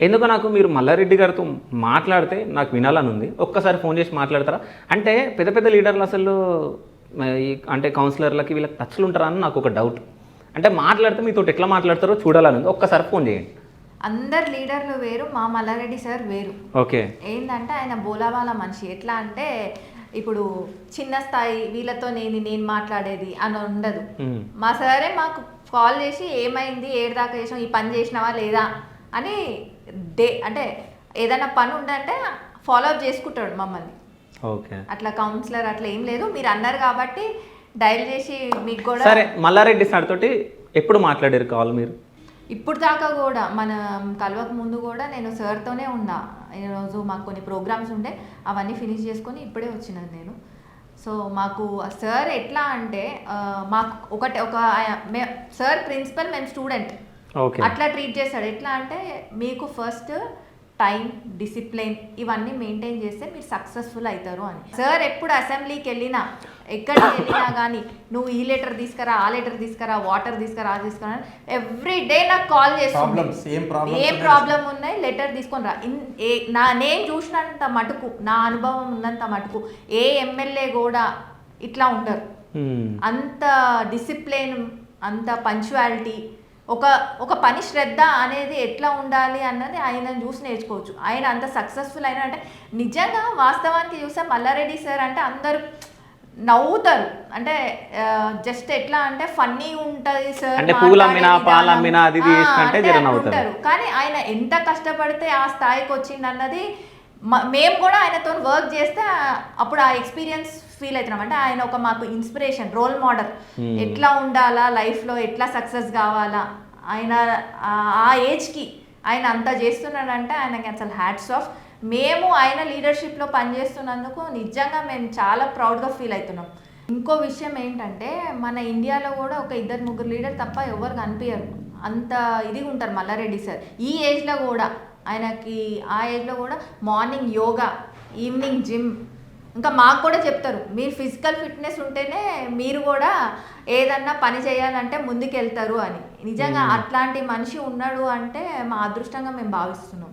ఎందుకో నాకు మీరు మల్లారెడ్డి గారితో మాట్లాడితే నాకు వినాలని ఉంది. ఒక్కసారి ఫోన్ చేసి మాట్లాడతారా? అంటే పెద్ద పెద్ద లీడర్లు అసలు అంటే కౌన్సిలర్లకి వీళ్ళకి టచ్లు ఉంటారా అని నాకు ఒక డౌట్. అంటే మాట్లాడితే మీతో ఎట్లా మాట్లాడతారో చూడాలని ఉంది. ఒక్కసారి ఫోన్ చేయండి. అందరు లీడర్లు వేరు, మా మల్లారెడ్డి సార్ వేరు. ఓకే. ఏంటంటే ఆయన బోలాబాల మనిషి. ఎట్లా అంటే ఇప్పుడు చిన్న స్థాయి వీళ్ళతో నేను మాట్లాడేది అని ఉండదు. మా సారే మాకు కాల్ చేసి ఏమైంది, ఏడు దాకా చేసాం, ఈ పని చేసినావా లేదా అని అంటే ఏదైనా పని ఉందంటే ఫాలో అప్ చేసుకుంటాడు మమ్మల్ని. ఓకే. అట్లా కౌన్సిలర్ అట్లా ఏం లేదు. మీరు అన్నారు కాబట్టి డైల్ చేసి మీకు కూడా. సరే, మల్లారెడ్డి సార్ తోటి ఎప్పుడు మాట్లాడారు కాల్ మీరు? ఇప్పుడు దాకా కూడా మనం కలవక ముందు కూడా నేను సార్తోనే ఉన్నా. ఈరోజు మాకు కొన్ని ప్రోగ్రామ్స్ ఉండే, అవన్నీ ఫినిష్ చేసుకొని ఇప్పుడే వచ్చినాను నేను. సో మాకు సార్ ఎట్లా అంటే మాకు సార్ ప్రిన్సిపల్, మేము స్టూడెంట్, అట్లా ట్రీట్ చేస్తాడు. ఎట్లా అంటే మీకు ఫస్ట్ టైం, డిసిప్లిన్ ఇవన్నీ మెయింటైన్ చేస్తే మీరు సక్సెస్ఫుల్ అవుతారు అని. సార్ ఎప్పుడు అసెంబ్లీకి వెళ్ళినా ఎక్కడికి వెళ్ళినా కానీ నువ్వు ఈ లెటర్ తీసుకురా, ఆ లెటర్ తీసుకురా, వాటర్ తీసుకురా, ఆ తీసుకురా, ఎవ్రీ డే నాకు కాల్ చేస్తుంది. ఏ ప్రాబ్లం ఉన్నాయి లెటర్ తీసుకొని రా. నేను చూసినంత మటుకు, నా అనుభవం ఉన్నంత మటుకు ఏ ఎమ్మెల్యే కూడా ఇట్లా ఉండరు. అంత డిసిప్లిన్, అంత పంక్చువాలిటీ, ఒక పని శ్రద్ధ అనేది ఎట్లా ఉండాలి అన్నది ఆయన చూసి నేర్చుకోవచ్చు. ఆయన అంత సక్సెస్ఫుల్ అయినా అంటే నిజంగా వాస్తవానికి చూస్తే మల్లారెడ్డి సార్ అంటే అందరూ నవ్వుతారు. అంటే జస్ట్ ఎట్లా అంటే ఫన్నీ ఉంటుంది సార్, అంటారు. కానీ ఆయన ఎంత కష్టపడితే ఆ స్థాయికి వచ్చింది అన్నది మేము కూడా ఆయనతో వర్క్ చేస్తే అప్పుడు ఆ ఎక్స్పీరియన్స్ ఫీల్ అవుతున్నాం. అంటే ఆయన మాకు ఇన్స్పిరేషన్, రోల్ మోడల్. ఎట్లా ఉండాలా లైఫ్లో, ఎట్లా సక్సెస్ కావాలా, ఆయన ఆ ఏజ్కి ఆయన అంత చేస్తున్నాడంటే ఆయనకి అసలు హ్యాట్స్ ఆఫ్. మేము ఆయన లీడర్షిప్లో పనిచేస్తున్నందుకు నిజంగా మేము చాలా ప్రౌడ్గా ఫీల్ అవుతున్నాం. ఇంకో విషయం ఏంటంటే మన ఇండియాలో కూడా ఒక 2-3 లీడర్ తప్ప ఎవరు కనిపించరు. అంత ఇదిగా ఉంటారు మల్లారెడ్డి సార్. ఈ ఏజ్లో కూడా ఆయనకి, ఆ ఏజ్లో కూడా మార్నింగ్ యోగా, ఈవినింగ్ జిమ్. ఇంకా మాకు కూడా చెప్తారు, మీరు ఫిజికల్ ఫిట్నెస్ ఉంటేనే మీరు కూడా ఏదన్నా పని చేయాలంటే ముందుకు వెళ్తారు అని. నిజంగా అట్లాంటి మనిషి ఉన్నాడు అంటే మా అదృష్టంగా మేము భావిస్తున్నాం.